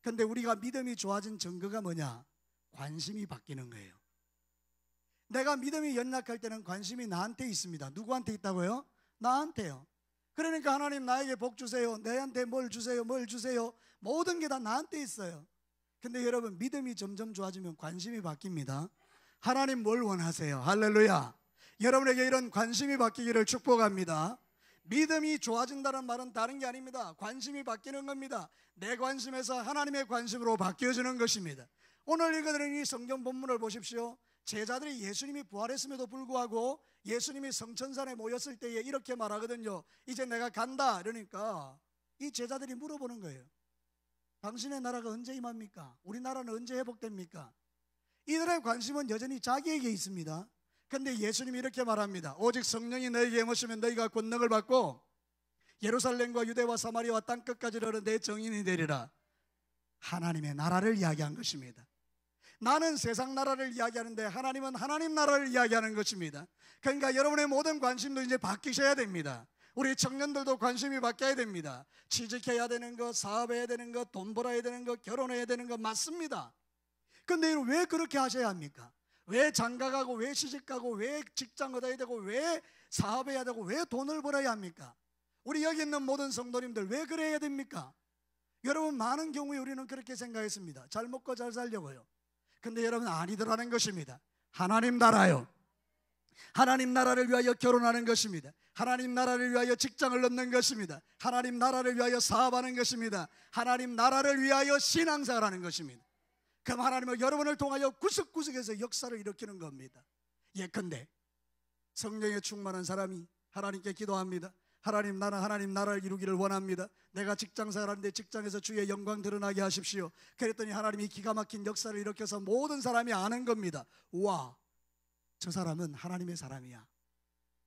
근데 우리가 믿음이 좋아진 증거가 뭐냐? 관심이 바뀌는 거예요. 내가 믿음이 연약할 때는 관심이 나한테 있습니다. 누구한테 있다고요? 나한테요. 그러니까 하나님 나에게 복 주세요, 내한테 뭘 주세요, 뭘 주세요, 모든 게 다 나한테 있어요. 근데 여러분, 믿음이 점점 좋아지면 관심이 바뀝니다. 하나님 뭘 원하세요? 할렐루야. 여러분에게 이런 관심이 바뀌기를 축복합니다. 믿음이 좋아진다는 말은 다른 게 아닙니다. 관심이 바뀌는 겁니다. 내 관심에서 하나님의 관심으로 바뀌어지는 것입니다. 오늘 읽어드린 이 성경 본문을 보십시오. 제자들이 예수님이 부활했음에도 불구하고 예수님이 성천산에 모였을 때에 이렇게 말하거든요. 이제 내가 간다. 이러니까 이 제자들이 물어보는 거예요. 당신의 나라가 언제 임합니까? 우리나라는 언제 회복됩니까? 이들의 관심은 여전히 자기에게 있습니다. 그런데 예수님이 이렇게 말합니다. 오직 성령이 너에게 임하시면 너희가 권능을 받고 예루살렘과 유대와 사마리아와 땅끝까지 이르러 내 증인이 되리라. 하나님의 나라를 이야기한 것입니다. 나는 세상 나라를 이야기하는데 하나님은 하나님 나라를 이야기하는 것입니다. 그러니까 여러분의 모든 관심도 이제 바뀌셔야 됩니다. 우리 청년들도 관심이 바뀌어야 됩니다. 취직해야 되는 것, 사업해야 되는 것, 돈 벌어야 되는 것, 결혼해야 되는 것 맞습니다. 그런데 왜 그렇게 하셔야 합니까? 왜 장가가고, 왜 시집가고, 왜 직장 얻어야 되고, 왜 사업해야 되고, 왜 돈을 벌어야 합니까? 우리 여기 있는 모든 성도님들 왜 그래야 됩니까? 여러분, 많은 경우에 우리는 그렇게 생각했습니다. 잘 먹고 잘 살려고요. 근데 여러분, 아니더라는 것입니다. 하나님 나라요, 하나님 나라를 위하여 결혼하는 것입니다. 하나님 나라를 위하여 직장을 얻는 것입니다. 하나님 나라를 위하여 사업하는 것입니다. 하나님 나라를 위하여 신앙생활하는 것입니다. 그럼 하나님은 여러분을 통하여 구석구석에서 역사를 일으키는 겁니다. 예컨대 성령에 충만한 사람이 하나님께 기도합니다. 하나님, 나는 하나님 나라를 이루기를 원합니다. 내가 직장생활하는데 직장에서 주의 영광 드러나게 하십시오. 그랬더니 하나님이 기가 막힌 역사를 일으켜서 모든 사람이 아는 겁니다. 우와, 저 사람은 하나님의 사람이야.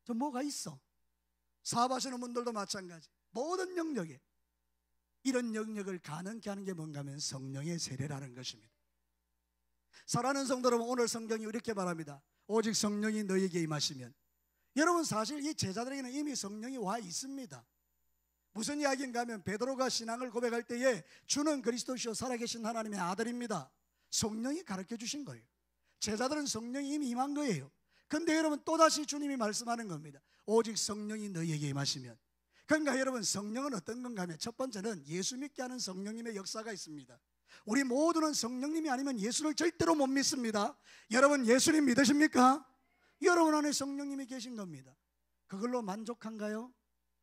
저 뭐가 있어. 사업하시는 분들도 마찬가지. 모든 영역에 이런 영역을 가능케 하는 게 뭔가 하면 성령의 세례라는 것입니다. 사랑하는 성도 여러분, 오늘 성경이 이렇게 말합니다. 오직 성령이 너희에게 임하시면. 여러분, 사실 이 제자들에게는 이미 성령이 와 있습니다. 무슨 이야기인가 하면 베드로가 신앙을 고백할 때에 주는 그리스도시요 살아계신 하나님의 아들입니다. 성령이 가르쳐 주신 거예요. 제자들은 성령이 이미 임한 거예요. 근데 여러분, 또다시 주님이 말씀하는 겁니다. 오직 성령이 너희에게 임하시면. 그러니까 여러분, 성령은 어떤 건가 하면 첫 번째는 예수 믿게 하는 성령님의 역사가 있습니다. 우리 모두는 성령님이 아니면 예수를 절대로 못 믿습니다. 여러분, 예수님 믿으십니까? 여러분 안에 성령님이 계신 겁니다. 그걸로 만족한가요?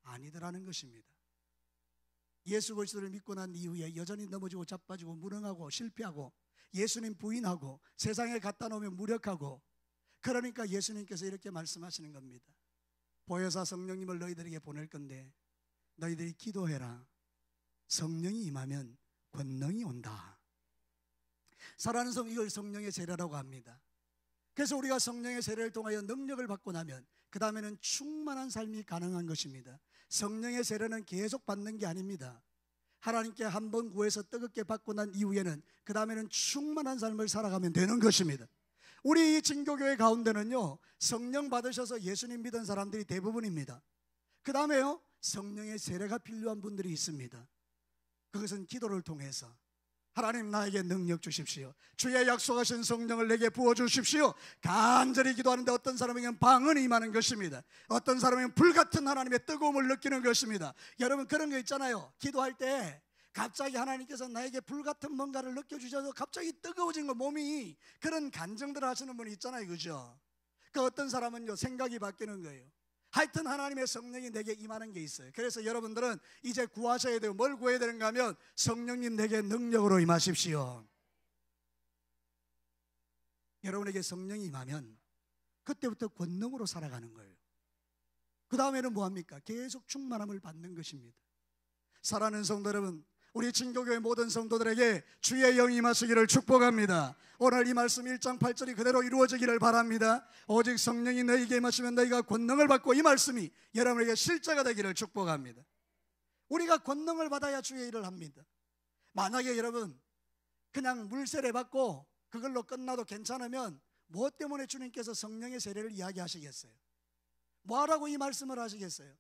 아니더라는 것입니다. 예수 그리스도를 믿고 난 이후에 여전히 넘어지고 자빠지고 무능하고 실패하고 예수님 부인하고 세상에 갖다 놓으면 무력하고, 그러니까 예수님께서 이렇게 말씀하시는 겁니다. 보혜사 성령님을 너희들에게 보낼 건데 너희들이 기도해라. 성령이 임하면 권능이 온다. 사랑하는 성, 이걸 성령의 세례라고 합니다. 그래서 우리가 성령의 세례를 통하여 능력을 받고 나면 그 다음에는 충만한 삶이 가능한 것입니다. 성령의 세례는 계속 받는 게 아닙니다. 하나님께 한 번 구해서 뜨겁게 받고 난 이후에는 그 다음에는 충만한 삶을 살아가면 되는 것입니다. 우리 이 진교교회 가운데는요, 성령 받으셔서 예수님 믿은 사람들이 대부분입니다. 그 다음에요, 성령의 세례가 필요한 분들이 있습니다. 그것은 기도를 통해서 하나님, 나에게 능력 주십시오. 주의 약속하신 성령을 내게 부어주십시오. 간절히 기도하는데 어떤 사람에게는 방언이 임하는 것입니다. 어떤 사람에게는 불같은 하나님의 뜨거움을 느끼는 것입니다. 여러분, 그런 거 있잖아요. 기도할 때 갑자기 하나님께서 나에게 불같은 뭔가를 느껴주셔서 갑자기 뜨거워진 거, 몸이. 그런 간증들을 하시는 분이 있잖아요, 그죠? 그 어떤 사람은요, 생각이 바뀌는 거예요. 하여튼 하나님의 성령이 내게 임하는 게 있어요. 그래서 여러분들은 이제 구하셔야 돼요. 뭘 구해야 되는가 하면 성령님 내게 능력으로 임하십시오. 여러분에게 성령이 임하면 그때부터 권능으로 살아가는 거예요. 그 다음에는 뭐합니까? 계속 충만함을 받는 것입니다. 사랑하는 성도 여러분, 우리 진교교회 모든 성도들에게 주의 영이 임하시기를 축복합니다. 오늘 이 말씀 1장 8절이 그대로 이루어지기를 바랍니다. 오직 성령이 너희에게 임하시면 너희가 권능을 받고, 이 말씀이 여러분에게 실제가 되기를 축복합니다. 우리가 권능을 받아야 주의 일을 합니다. 만약에 여러분 그냥 물세례 받고 그걸로 끝나도 괜찮으면 무엇 때문에 주님께서 성령의 세례를 이야기하시겠어요? 뭐하라고 이 말씀을 하시겠어요?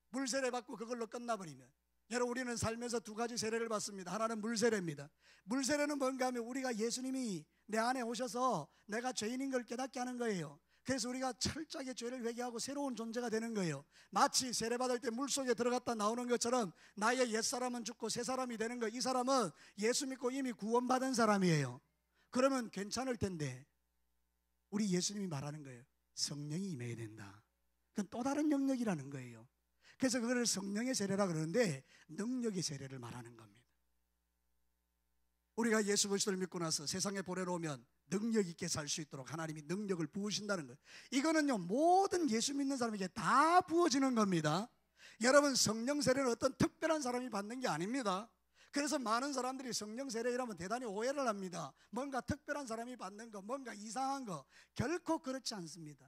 물세례 받고 그걸로 끝나버리면. 여러분, 우리는 살면서 두 가지 세례를 받습니다. 하나는 물 세례입니다. 물 세례는 뭔가 하면 우리가 예수님이 내 안에 오셔서 내가 죄인인 걸 깨닫게 하는 거예요. 그래서 우리가 철저하게 죄를 회개하고 새로운 존재가 되는 거예요. 마치 세례받을 때 물속에 들어갔다 나오는 것처럼 나의 옛사람은 죽고 새 사람이 되는 거예요. 이 사람은 예수 믿고 이미 구원받은 사람이에요. 그러면 괜찮을 텐데 우리 예수님이 말하는 거예요. 성령이 임해야 된다. 그건 또 다른 영역이라는 거예요. 그래서 그걸 성령의 세례라 그러는데 능력의 세례를 말하는 겁니다. 우리가 예수 그리스도를 믿고 나서 세상에 보내놓으면 능력 있게 살 수 있도록 하나님이 능력을 부으신다는 거예요. 이거는요, 모든 예수 믿는 사람에게 다 부어지는 겁니다. 여러분, 성령 세례는 어떤 특별한 사람이 받는 게 아닙니다. 그래서 많은 사람들이 성령 세례라면 대단히 오해를 합니다. 뭔가 특별한 사람이 받는 거, 뭔가 이상한 거. 결코 그렇지 않습니다.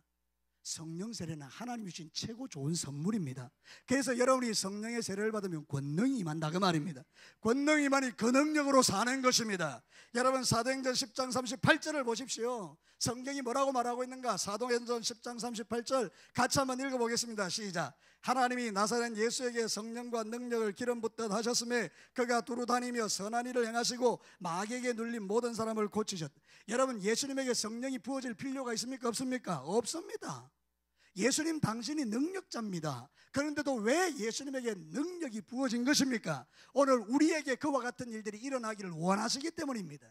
성령 세례는 하나님이 주신 최고 좋은 선물입니다. 그래서 여러분이 성령의 세례를 받으면 권능이 임한다 그 말입니다. 권능이 임하니 그 능력으로 사는 것입니다. 여러분, 사도행전 10장 38절을 보십시오. 성경이 뭐라고 말하고 있는가? 사도행전 10장 38절 같이 한번 읽어보겠습니다. 시작. 하나님이 나사렛 예수에게 성령과 능력을 기름 붓듯 하셨음에 그가 두루 다니며 선한 일을 행하시고 마귀에게 눌린 모든 사람을 고치셨다. 여러분, 예수님에게 성령이 부어질 필요가 있습니까? 없습니까? 없습니다. 예수님 당신이 능력자입니다. 그런데도 왜 예수님에게 능력이 부어진 것입니까? 오늘 우리에게 그와 같은 일들이 일어나기를 원하시기 때문입니다.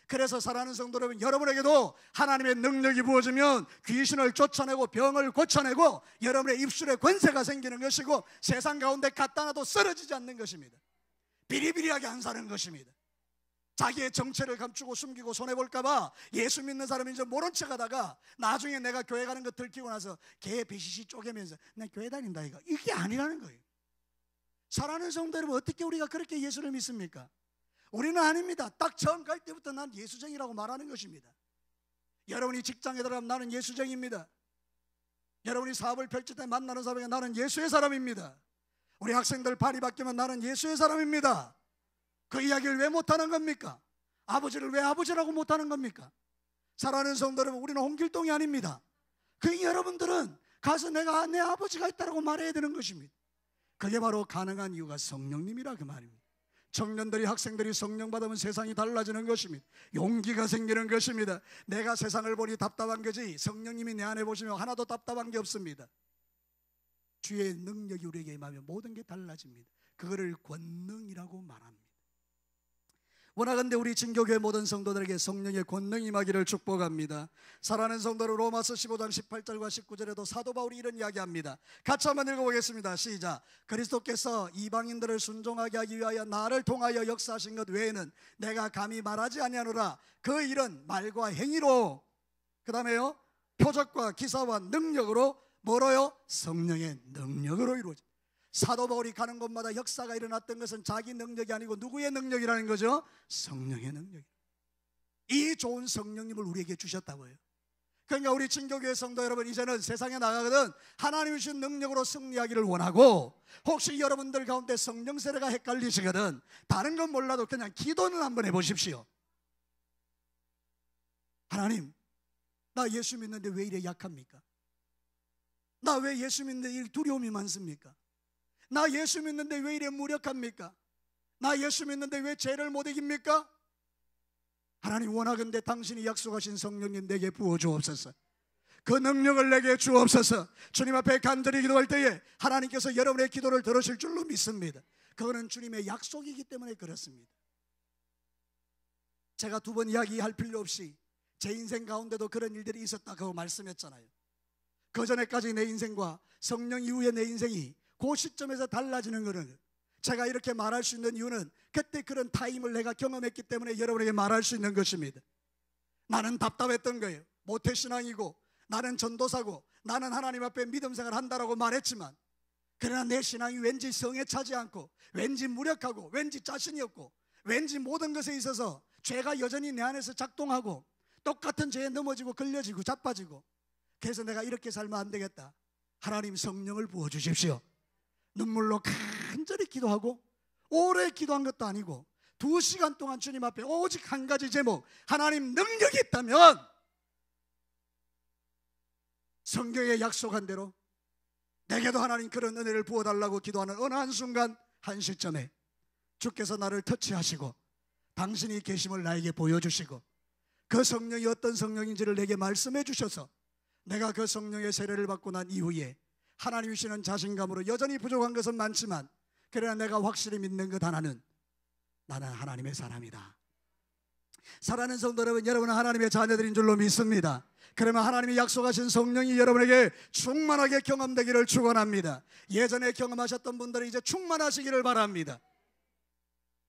그래서 사랑하는 성도 여러분, 여러분에게도 하나님의 능력이 부어지면 귀신을 쫓아내고 병을 고쳐내고 여러분의 입술에 권세가 생기는 것이고 세상 가운데 갖다 놔도 쓰러지지 않는 것입니다. 비리비리하게 안 사는 것입니다. 자기의 정체를 감추고 숨기고 손해볼까 봐 예수 믿는 사람이 이제 모른 척 하다가 나중에 내가 교회 가는 거 들키고 나서 개 비시시 쪼개면서 나 교회 다닌다 이게 아니라는 거예요. 사랑하는 성도 여러분, 어떻게 우리가 그렇게 예수를 믿습니까? 우리는 아닙니다. 딱 처음 갈 때부터 난 예수쟁이라고 말하는 것입니다. 여러분이 직장에 들어가면 나는 예수쟁이입니다. 여러분이 사업을 펼칠 때 만나는 사람에게 나는 예수의 사람입니다. 우리 학생들 발이 바뀌면 나는 예수의 사람입니다. 그 이야기를 왜 못하는 겁니까? 아버지를 왜 아버지라고 못하는 겁니까? 사랑하는 성도 여러분, 우리는 홍길동이 아닙니다. 그 여러분들은 가서 내가 내 아버지가 있다고 말해야 되는 것입니다. 그게 바로 가능한 이유가 성령님이라 그 말입니다. 청년들이 학생들이 성령 받으면 세상이 달라지는 것입니다. 용기가 생기는 것입니다. 내가 세상을 보니 답답한 거지 성령님이 내 안에 보시면 하나도 답답한 게 없습니다. 주의 능력이 우리에게 임하면 모든 게 달라집니다. 그거를 권능이라고 말합니다. 원하건대 우리 진교교회 모든 성도들에게 성령의 권능이 임하기를 축복합니다. 사랑하는 성도들, 로마서 15장 18절과 19절에도 사도 바울이 이런 이야기합니다. 같이 한번 읽어보겠습니다. 시작. 그리스도께서 이방인들을 순종하게 하기 위하여 나를 통하여 역사하신 것 외에는 내가 감히 말하지 아니하노라. 그 일은 말과 행위로, 그 다음에요, 표적과 기사와 능력으로, 뭐로요? 성령의 능력으로 이루어집니다. 사도 바울이 가는 곳마다 역사가 일어났던 것은 자기 능력이 아니고 누구의 능력이라는 거죠? 성령의 능력. 이 좋은 성령님을 우리에게 주셨다고요. 그러니까 우리 진교교회 성도 여러분, 이제는 세상에 나가거든 하나님이 주신 능력으로 승리하기를 원하고, 혹시 여러분들 가운데 성령 세례가 헷갈리시거든 다른 건 몰라도 그냥 기도는 한번 해보십시오. 하나님, 나 예수 믿는데 왜 이래 약합니까? 나 왜 예수 믿는데 이 두려움이 많습니까? 나 예수 믿는데 왜 이래 무력합니까? 나 예수 믿는데 왜 죄를 못 이깁니까? 하나님, 원하건대 당신이 약속하신 성령님 내게 부어주옵소서. 그 능력을 내게 주옵소서. 주님 앞에 간절히 기도할 때에 하나님께서 여러분의 기도를 들으실 줄로 믿습니다. 그거는 주님의 약속이기 때문에 그렇습니다. 제가 두 번 이야기할 필요 없이 제 인생 가운데도 그런 일들이 있었다고 말씀했잖아요. 그 전에까지 내 인생과 성령 이후의 내 인생이 그 시점에서 달라지는 것은, 제가 이렇게 말할 수 있는 이유는 그때 그런 타임을 내가 경험했기 때문에 여러분에게 말할 수 있는 것입니다. 나는 답답했던 거예요. 모태신앙이고 나는 전도사고 나는 하나님 앞에 믿음 생활 한다라고 말했지만, 그러나 내 신앙이 왠지 성에 차지 않고 왠지 무력하고 왠지 자신이 없고 왠지 모든 것에 있어서 죄가 여전히 내 안에서 작동하고 똑같은 죄에 넘어지고 걸려지고 자빠지고, 그래서 내가 이렇게 살면 안 되겠다. 하나님, 성령을 부어주십시오. 눈물로 간절히 기도하고, 오래 기도한 것도 아니고 2시간 동안 주님 앞에 오직 한 가지 제목, 하나님 능력이 있다면 성경에 약속한 대로 내게도 하나님 그런 은혜를 부어달라고 기도하는 어느 한순간 한 시점에 주께서 나를 터치하시고 당신이 계심을 나에게 보여주시고 그 성령이 어떤 성령인지를 내게 말씀해 주셔서 내가 그 성령의 세례를 받고 난 이후에 하나님 주시는 자신감으로 여전히 부족한 것은 많지만 그러나 내가 확실히 믿는 것 하나는 나는 하나님의 사람이다. 사랑하는 성도 여러분, 여러분은 하나님의 자녀들인 줄로 믿습니다. 그러면 하나님이 약속하신 성령이 여러분에게 충만하게 경험되기를 축원합니다. 예전에 경험하셨던 분들은 이제 충만하시기를 바랍니다.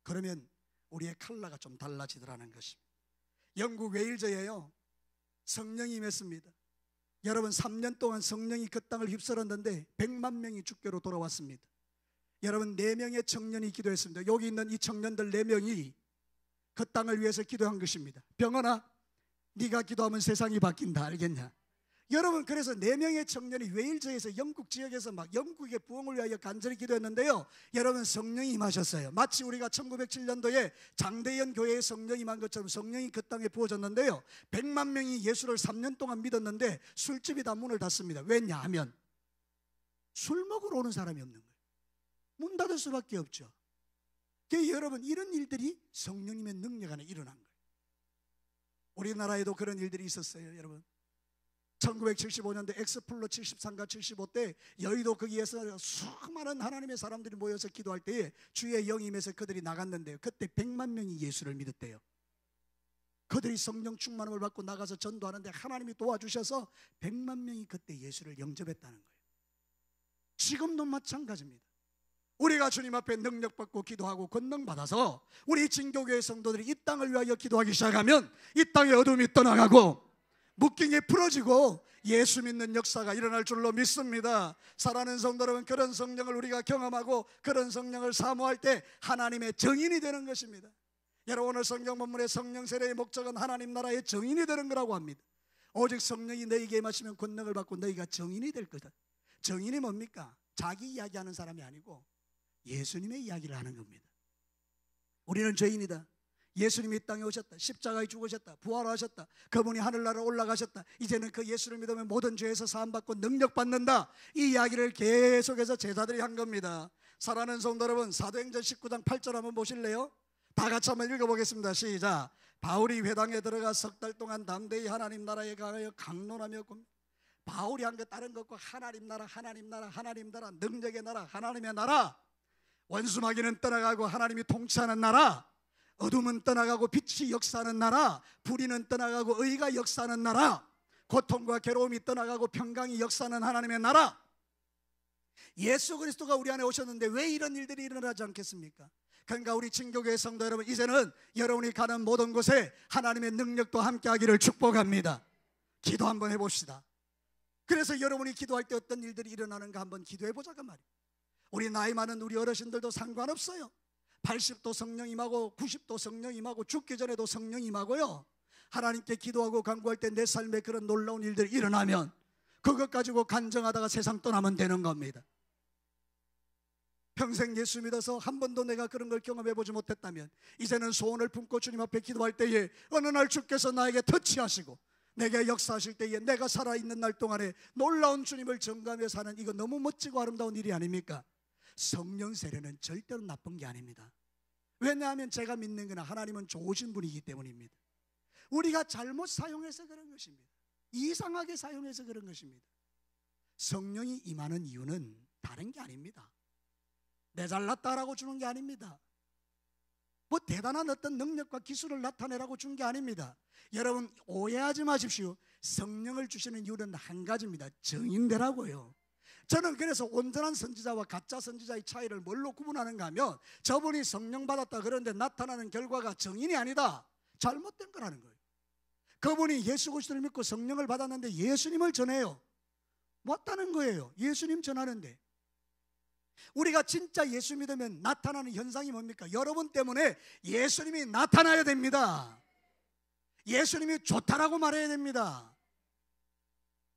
그러면 우리의 컬러가 좀 달라지더라는 것입니다. 영국 웨일즈에요 성령이 임했습니다. 여러분 3년 동안 성령이 그 땅을 휩쓸었는데 100만 명이 주께로 돌아왔습니다. 여러분 4명의 청년이 기도했습니다. 여기 있는 이 청년들 4명이 그 땅을 위해서 기도한 것입니다. 병원아, 네가 기도하면 세상이 바뀐다, 알겠냐? 여러분, 그래서 4명의 청년이 웨일즈에서 영국 지역에서 막 영국의 부흥을 위하여 간절히 기도했는데요, 여러분 성령이 임하셨어요. 마치 우리가 1907년도에 장대현 교회에 성령이 임한 것처럼 성령이 그 땅에 부어졌는데요, 100만 명이 예수를 3년 동안 믿었는데 술집이 다 문을 닫습니다. 왜냐하면 술 먹으러 오는 사람이 없는 거예요. 문 닫을 수밖에 없죠. 그러니까 여러분, 이런 일들이 성령님의 능력 안에 일어난 거예요. 우리나라에도 그런 일들이 있었어요. 여러분 1975년도 엑스플로 73과 75때 여의도 거기에서 수많은 하나님의 사람들이 모여서 기도할 때에 주의 영이 임해서 그들이 나갔는데요, 그때 100만 명이 예수를 믿었대요. 그들이 성령 충만함을 받고 나가서 전도하는데 하나님이 도와주셔서 100만 명이 그때 예수를 영접했다는 거예요. 지금도 마찬가지입니다. 우리가 주님 앞에 능력받고 기도하고 권능받아서 우리 진교교회 성도들이 이 땅을 위하여 기도하기 시작하면 이 땅의 어둠이 떠나가고 묶임이 풀어지고 예수 믿는 역사가 일어날 줄로 믿습니다. 사랑하는 성도 여러분, 그런 성령을 우리가 경험하고 그런 성령을 사모할 때 하나님의 정인이 되는 것입니다. 여러분, 오늘 성경 본문의 성령 세례의 목적은 하나님 나라의 정인이 되는 거라고 합니다. 오직 성령이 너희에게 임하시면 권능을 받고 너희가 정인이 될 거다. 정인이 뭡니까? 자기 이야기하는 사람이 아니고 예수님의 이야기를 하는 겁니다. 우리는 죄인이다. 예수님이 이 땅에 오셨다. 십자가에 죽으셨다. 부활하셨다. 그분이 하늘나라로 올라가셨다. 이제는 그 예수를 믿으면 모든 죄에서 사함받고 능력받는다. 이 이야기를 계속해서 제자들이 한 겁니다. 사랑하는 성도 여러분, 사도행전 19장 8절 한번 보실래요? 다 같이 한번 읽어보겠습니다. 시작. 바울이 회당에 들어가 석 달 동안 담대히 하나님 나라에 가하여 강론하며 바울이 한 것 다른 것과 하나님 나라, 하나님 나라, 하나님 나라, 능력의 나라, 하나님의 나라, 원수마귀는 떠나가고 하나님이 통치하는 나라, 어둠은 떠나가고 빛이 역사하는 나라, 불의는 떠나가고 의가 역사하는 나라, 고통과 괴로움이 떠나가고 평강이 역사하는 하나님의 나라. 예수 그리스도가 우리 안에 오셨는데 왜 이런 일들이 일어나지 않겠습니까? 그러니까 우리 진교교회 성도 여러분, 이제는 여러분이 가는 모든 곳에 하나님의 능력도 함께하기를 축복합니다. 기도 한번 해봅시다. 그래서 여러분이 기도할 때 어떤 일들이 일어나는가 한번 기도해보자 그 말이에요. 우리 나이 많은 우리 어르신들도 상관없어요. 80도 성령 임하고 90도 성령 임하고 죽기 전에도 성령 임하고요, 하나님께 기도하고 간구할 때 내 삶에 그런 놀라운 일들이 일어나면 그것 가지고 간증하다가 세상 떠나면 되는 겁니다. 평생 예수 믿어서 한 번도 내가 그런 걸 경험해보지 못했다면 이제는 소원을 품고 주님 앞에 기도할 때에 어느 날 주께서 나에게 터치하시고 내게 역사하실 때에 내가 살아있는 날 동안에 놀라운 주님을 전가하며 사는, 이거 너무 멋지고 아름다운 일이 아닙니까? 성령 세례는 절대로 나쁜 게 아닙니다. 왜냐하면 제가 믿는 거는 하나님은 좋으신 분이기 때문입니다. 우리가 잘못 사용해서 그런 것입니다. 이상하게 사용해서 그런 것입니다. 성령이 임하는 이유는 다른 게 아닙니다. 내 잘났다라고 주는 게 아닙니다. 뭐 대단한 어떤 능력과 기술을 나타내라고 준 게 아닙니다. 여러분 오해하지 마십시오. 성령을 주시는 이유는 한 가지입니다. 정인되라고요. 저는 그래서 온전한 선지자와 가짜 선지자의 차이를 뭘로 구분하는가 하면, 저분이 성령 받았다 그런데 나타나는 결과가 정인이 아니다, 잘못된 거라는 거예요. 그분이 예수 그리스도를 믿고 성령을 받았는데 예수님을 전해요. 맞다는 거예요. 예수님 전하는데. 우리가 진짜 예수 믿으면 나타나는 현상이 뭡니까? 여러분 때문에 예수님이 나타나야 됩니다. 예수님이 좋다라고 말해야 됩니다.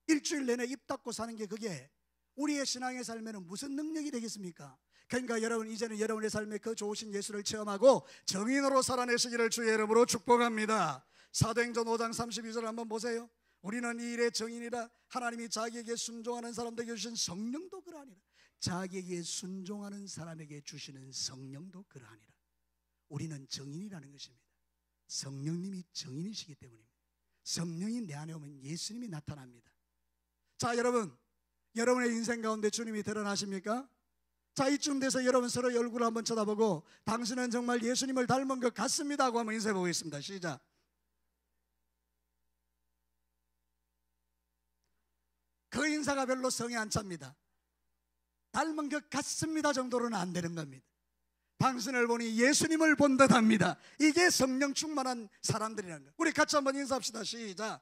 일주일 내내 입 닫고 사는 게 그게 우리의 신앙의 삶에는 무슨 능력이 되겠습니까? 그러니까 여러분, 이제는 여러분의 삶에 그 좋으신 예수를 체험하고 정인으로 살아내시기를 주의 이름으로 축복합니다. 사도행전 5장 32절 한번 보세요. 우리는 이 일의 정인이라 하나님이 자기에게 순종하는 사람들에게 주신 성령도 그러하니라. 자기에게 순종하는 사람에게 주시는 성령도 그러하니라. 우리는 정인이라는 것입니다. 성령님이 정인이시기 때문입니다. 성령이 내 안에 오면 예수님이 나타납니다. 자, 여러분, 여러분의 인생 가운데 주님이 드러나십니까? 자, 이쯤 돼서 여러분 서로의 얼굴을 한번 쳐다보고 당신은 정말 예수님을 닮은 것 같습니다 하고 한번 인사해 보겠습니다. 시작. 그 인사가 별로 성에 안 찹니다. 닮은 것 같습니다 정도로는 안 되는 겁니다. 당신을 보니 예수님을 본 듯합니다. 이게 성령 충만한 사람들이라는 거예요. 우리 같이 한번 인사합시다. 시작.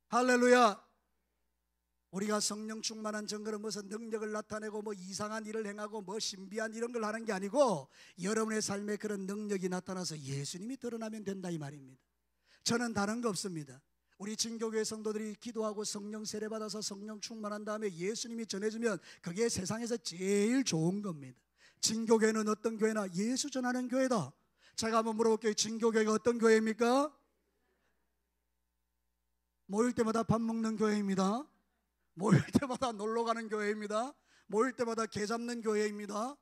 할렐루야. 우리가 성령 충만한 증거는 무슨 능력을 나타내고 뭐 이상한 일을 행하고 뭐 신비한 이런 걸 하는 게 아니고 여러분의 삶에 그런 능력이 나타나서 예수님이 드러나면 된다 이 말입니다. 저는 다른 거 없습니다. 우리 진교교회 성도들이 기도하고 성령 세례받아서 성령 충만한 다음에 예수님이 전해주면 그게 세상에서 제일 좋은 겁니다. 진교교회는 어떤 교회나 예수 전하는 교회다. 제가 한번 물어볼게요. 진교교회가 어떤 교회입니까? 모일 때마다 밥 먹는 교회입니다. 모일 때마다 놀러 가는 교회입니다. 모일 때마다 개 잡는 교회입니다.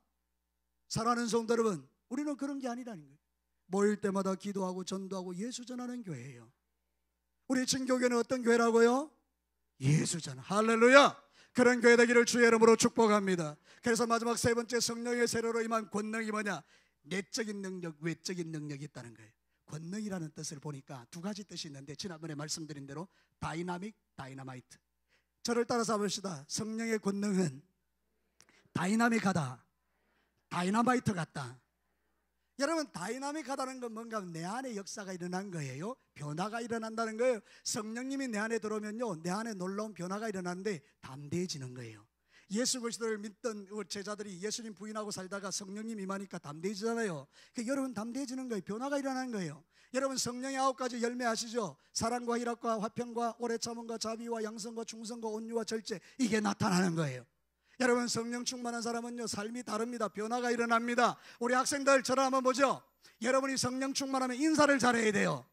사랑하는 성도 여러분, 우리는 그런 게 아니라는 거예요. 모일 때마다 기도하고 전도하고 예수 전하는 교회예요. 우리 진교교회는 어떤 교회라고요? 예수 전. 할렐루야. 그런 교회 되기를 주의 이름으로 축복합니다. 그래서 마지막 세 번째 성령의 세례로 임한 권능이 뭐냐? 내적인 능력, 외적인 능력이 있다는 거예요. 권능이라는 뜻을 보니까 두 가지 뜻이 있는데 지난번에 말씀드린 대로 다이나믹, 다이나마이트. 저를 따라서 봅시다. 성령의 권능은 다이나믹하다, 다이나마이트 같다. 여러분, 다이나믹하다는 건 뭔가 내 안에 역사가 일어난 거예요. 변화가 일어난다는 거예요. 성령님이 내 안에 들어오면요, 내 안에 놀라운 변화가 일어나는데 담대해지는 거예요. 예수 그리스도를 믿던 제자들이 예수님 부인하고 살다가 성령님 임하니까 담대해지잖아요. 여러분 담대해지는 거예요. 변화가 일어나는 거예요. 여러분 성령의 9가지 열매 아시죠? 사랑과 희락과 화평과 오래 참음과 자비와 양선과 충성과 온유와 절제, 이게 나타나는 거예요. 여러분 성령 충만한 사람은요 삶이 다릅니다. 변화가 일어납니다. 우리 학생들 저를 한번 보죠. 여러분이 성령 충만하면 인사를 잘해야 돼요.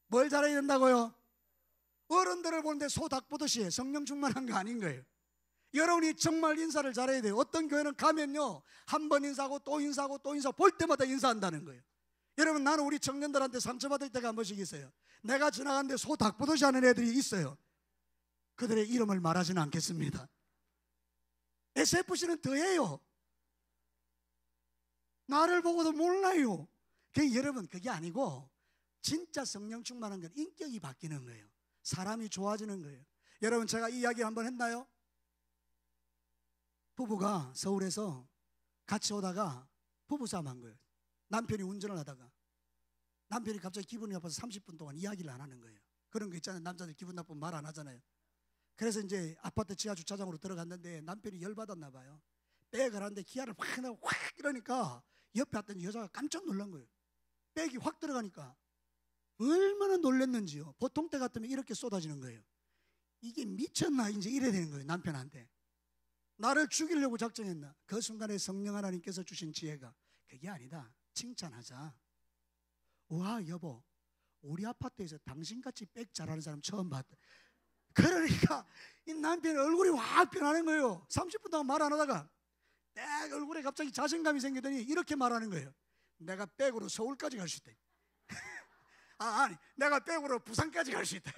뭘 잘해야 된다고요? 어른들을 보는데 소 닭 보듯이 성령 충만한 거 아닌 거예요. 여러분이 정말 인사를 잘해야 돼요. 어떤 교회는 가면요 한 번 인사하고 또 인사하고 또 인사하고 볼 때마다 인사한다는 거예요. 여러분 나는 우리 청년들한테 상처받을 때가 한 번씩 있어요. 내가 지나가는데 소 닭 보듯이 하는 애들이 있어요. 그들의 이름을 말하지는 않겠습니다. SFC는 더해요. 나를 보고도 몰라요. 여러분 그게 아니고 진짜 성령 충만한 건 인격이 바뀌는 거예요. 사람이 좋아지는 거예요. 여러분 제가 이 이야기 한번 했나요? 부부가 서울에서 같이 오다가 부부싸움 한 거예요. 남편이 운전을 하다가 남편이 갑자기 기분이 나빠서 30분 동안 이야기를 안 하는 거예요. 그런 거 있잖아요. 남자들 기분 나쁘면 말 안 하잖아요. 그래서 이제 아파트 지하 주차장으로 들어갔는데 남편이 열받았나 봐요. 백을 하는데 기아를 확 내고 확 이러니까 옆에 왔던 여자가 깜짝 놀란 거예요. 백이 확 들어가니까 얼마나 놀랐는지요. 보통 때 같으면 이렇게 쏟아지는 거예요. 이게 미쳤나 이제 이래야 되는 거예요. 남편한테 나를 죽이려고 작정했나. 그 순간에 성령 하나님께서 주신 지혜가 그게 아니다. 칭찬하자. 와 여보, 우리 아파트에서 당신같이 백 잘하는 사람 처음 봤다. 그러니까 이 남편의 얼굴이 확 변하는 거예요. 30분 동안 말 안 하다가 딱 얼굴에 갑자기 자신감이 생기더니 이렇게 말하는 거예요. 내가 백으로 서울까지 갈 수 있다. 아니 내가 백으로 부산까지 갈 수 있다.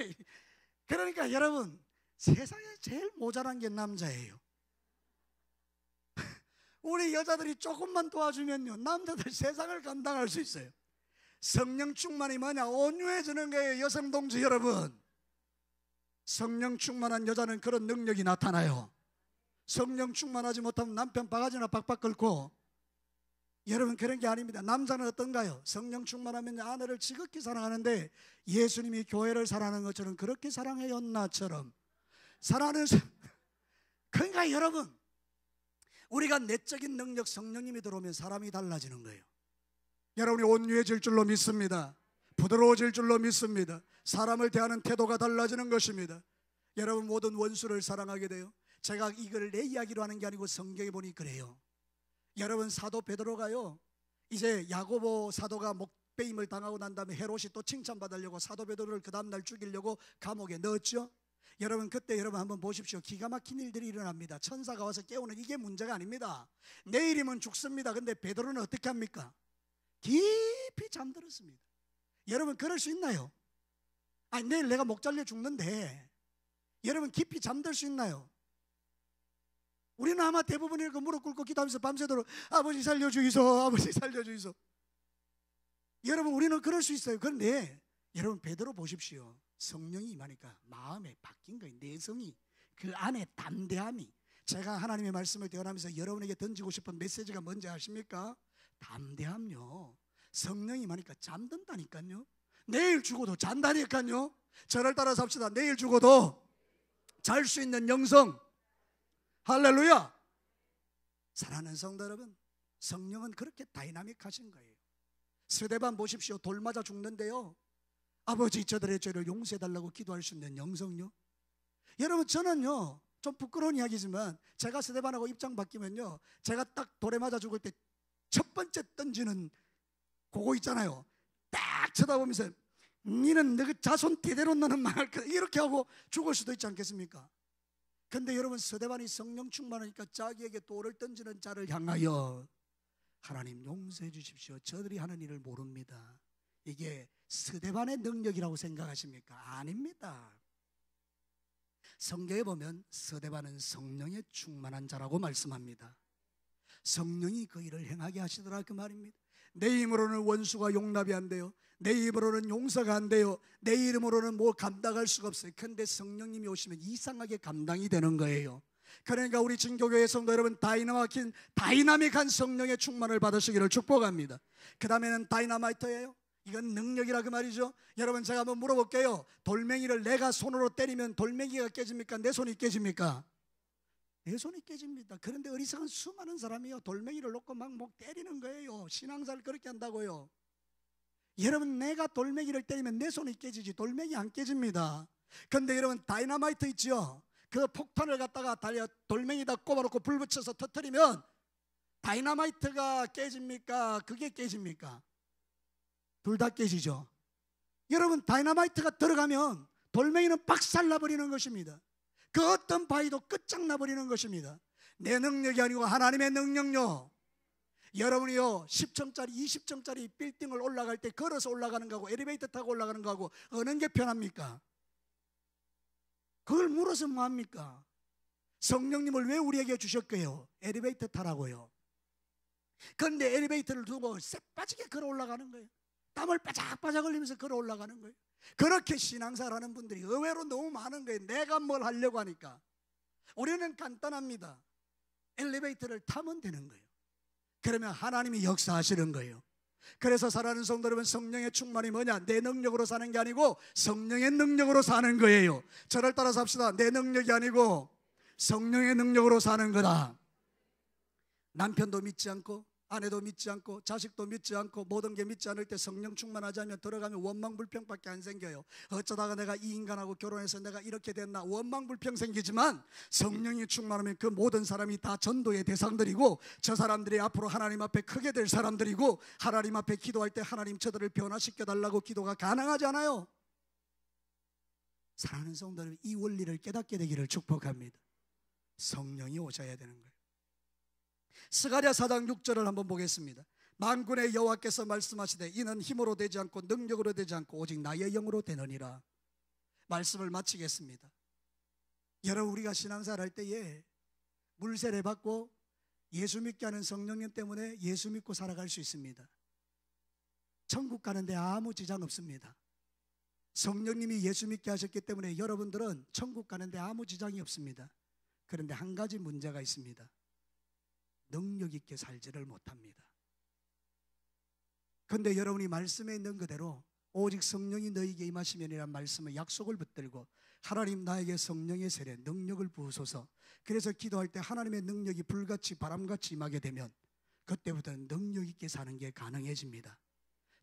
그러니까 여러분 세상에 제일 모자란 게 남자예요. 우리 여자들이 조금만 도와주면요 남자들 세상을 감당할 수 있어요. 성령 충만이 뭐냐? 온유해지는 거예요. 여성 동지 여러분, 성령 충만한 여자는 그런 능력이 나타나요. 성령 충만하지 못하면 남편 바가지나 박박 긁고. 여러분 그런 게 아닙니다. 남자는 어떤가요? 성령 충만하면 아내를 지극히 사랑하는데 예수님이 교회를 사랑하는 것처럼 그렇게 사랑해요. 나처럼 사랑하는 그러니까 여러분 우리가 내적인 능력 성령님이 들어오면 사람이 달라지는 거예요. 여러분이 온유해질 줄로 믿습니다. 부드러워질 줄로 믿습니다. 사람을 대하는 태도가 달라지는 것입니다. 여러분 모든 원수를 사랑하게 돼요. 제가 이걸 내 이야기로 하는 게 아니고 성경에 보니 그래요. 여러분 사도 베드로가요 이제 야고보 사도가 목배임을 당하고 난 다음에 헤롯이 또 칭찬받으려고 사도 베드로를 그 다음날 죽이려고 감옥에 넣었죠. 여러분 그때 여러분 한번 보십시오. 기가 막힌 일들이 일어납니다. 천사가 와서 깨우는 이게 문제가 아닙니다. 내일이면 죽습니다. 근데 베드로는 어떻게 합니까? 깊이 잠들었습니다. 여러분 그럴 수 있나요? 아니 내일 내가 목 잘려 죽는데 여러분 깊이 잠들 수 있나요? 우리는 아마 대부분 이렇게 무릎 꿇고 기도하면서 밤새도록 아버지 살려주이소, 아버지 살려주이소. 여러분 우리는 그럴 수 있어요. 그런데 여러분 베드로 보십시오. 성령이 임하니까 마음에 바뀐 거예요. 내성이, 그 안에 담대함이. 제가 하나님의 말씀을 대언하면서 여러분에게 던지고 싶은 메시지가 뭔지 아십니까? 담대함요. 성령이 임하니까 잠든다니까요. 내일 죽어도 잔다니까요. 저를 따라서 합시다. 내일 죽어도 잘 수 있는 영성. 할렐루야. 사랑하는 성도 여러분, 성령은 그렇게 다이나믹하신 거예요. 스데반 보십시오. 돌 맞아 죽는데요, 아버지 저들의 죄를 용서해달라고 기도할 수 있는 영성요. 여러분 저는요 좀 부끄러운 이야기지만 제가 스데반하고 입장 바뀌면요, 제가 딱 돌에 맞아 죽을 때 첫 번째 던지는 그거 있잖아요. 딱 쳐다보면서 니는 너 자손 대대로 너는 망할 거다 이렇게 하고 죽을 수도 있지 않겠습니까? 근데 여러분 스데반이 성령 충만하니까 자기에게 돌을 던지는 자를 향하여 하나님 용서해 주십시오, 저들이 하는 일을 모릅니다. 이게 스데반의 능력이라고 생각하십니까? 아닙니다. 성경에 보면 스데반은 성령에 충만한 자라고 말씀합니다. 성령이 그 일을 행하게 하시더라 그 말입니다. 내 힘으로는 원수가 용납이 안 돼요. 내 힘으로는 용서가 안 돼요. 내 이름으로는 뭐 감당할 수가 없어요. 그런데 성령님이 오시면 이상하게 감당이 되는 거예요. 그러니까 우리 진교교회 성도 여러분, 다이나믹한 성령의 충만을 받으시기를 축복합니다. 그 다음에는 다이나마이트예요. 이건 능력이라 그 말이죠. 여러분 제가 한번 물어볼게요. 돌멩이를 내가 손으로 때리면 돌멩이가 깨집니까? 내 손이 깨집니까? 내 손이 깨집니다. 그런데 어리석은 수많은 사람이요 돌멩이를 놓고 막 때리는 거예요. 신앙사를 그렇게 한다고요. 여러분 내가 돌멩이를 때리면 내 손이 깨지지 돌멩이 안 깨집니다. 그런데 여러분 다이나마이트 있죠. 그 폭탄을 갖다가 돌멩이다 꼽아놓고 불 붙여서 터뜨리면 다이나마이트가 깨집니까? 그게 깨집니까? 둘 다 깨지죠. 여러분 다이나마이트가 들어가면 돌멩이는 박살나버리는 것입니다. 그 어떤 바위도 끝장나버리는 것입니다. 내 능력이 아니고 하나님의 능력요. 여러분이요 10층짜리 20층짜리 빌딩을 올라갈 때 걸어서 올라가는 거하고 엘리베이터 타고 올라가는 거하고 어느 게 편합니까? 그걸 물어서 뭐합니까? 성령님을 왜 우리에게 주셨고요? 엘리베이터 타라고요. 그런데 엘리베이터를 두고 쎄빠지게 걸어 올라가는 거예요. 땀을 바짝바짝 흘리면서 걸어 올라가는 거예요. 그렇게 신앙생활하는 분들이 의외로 너무 많은 거예요. 내가 뭘 하려고 하니까. 우리는 간단합니다. 엘리베이터를 타면 되는 거예요. 그러면 하나님이 역사하시는 거예요. 그래서 사랑하는 성도 여러분, 성령의 충만이 뭐냐? 내 능력으로 사는 게 아니고 성령의 능력으로 사는 거예요. 저를 따라서 합시다. 내 능력이 아니고 성령의 능력으로 사는 거다. 남편도 믿지 않고 아내도 믿지 않고 자식도 믿지 않고 모든 게 믿지 않을 때 성령 충만하지 않으면 들어가면 원망불평밖에 안 생겨요. 어쩌다가 내가 이 인간하고 결혼해서 내가 이렇게 됐나 원망불평 생기지만 성령이 충만하면 그 모든 사람이 다 전도의 대상들이고 저 사람들이 앞으로 하나님 앞에 크게 될 사람들이고 하나님 앞에 기도할 때 하나님 저들을 변화시켜달라고 기도가 가능하지 않아요. 사랑하는 성도들, 이 원리를 깨닫게 되기를 축복합니다. 성령이 오셔야 되는 거예요. 스가랴 4장 6절을 한번 보겠습니다. 만군의 여호와께서 말씀하시되 이는 힘으로 되지 않고 능력으로 되지 않고 오직 나의 영으로 되느니라. 말씀을 마치겠습니다. 여러분 우리가 신앙생활 할 때에 물세례 받고 예수 믿게 하는 성령님 때문에 예수 믿고 살아갈 수 있습니다. 천국 가는데 아무 지장 없습니다. 성령님이 예수 믿게 하셨기 때문에 여러분들은 천국 가는데 아무 지장이 없습니다. 그런데 한 가지 문제가 있습니다. 능력 있게 살지를 못합니다. 그런데 여러분이 말씀에 있는 그대로 오직 성령이 너희에게 임하시면이란 말씀을 약속을 붙들고 하나님 나에게 성령의 세례 능력을 부으소서. 그래서 기도할 때 하나님의 능력이 불같이 바람같이 임하게 되면 그때부터는 능력 있게 사는 게 가능해집니다.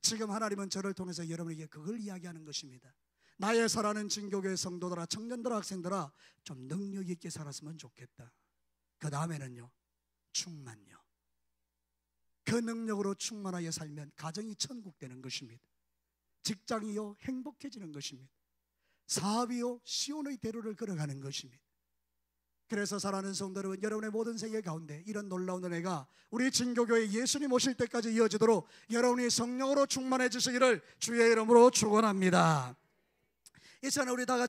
지금 하나님은 저를 통해서 여러분에게 그걸 이야기하는 것입니다. 나의 사랑하는 진교교회 성도들아, 청년들아, 학생들아, 좀 능력 있게 살았으면 좋겠다. 그 다음에는요, 충만요. 그 능력으로 충만하게 살면 가정이 천국 되는 것입니다. 직장이요 행복해지는 것입니다. 사비요 시온의 대로를 걸어가는 것입니다. 그래서 사랑하는 성도 여러분, 여러분의 모든 세계 가운데 이런 놀라운 은혜가 우리 진교교회 예수님 오실 때까지 이어지도록 여러분이 성령으로 충만해지시기를 주의 이름으로 축원합니다. 이 시간에 우리 다 같이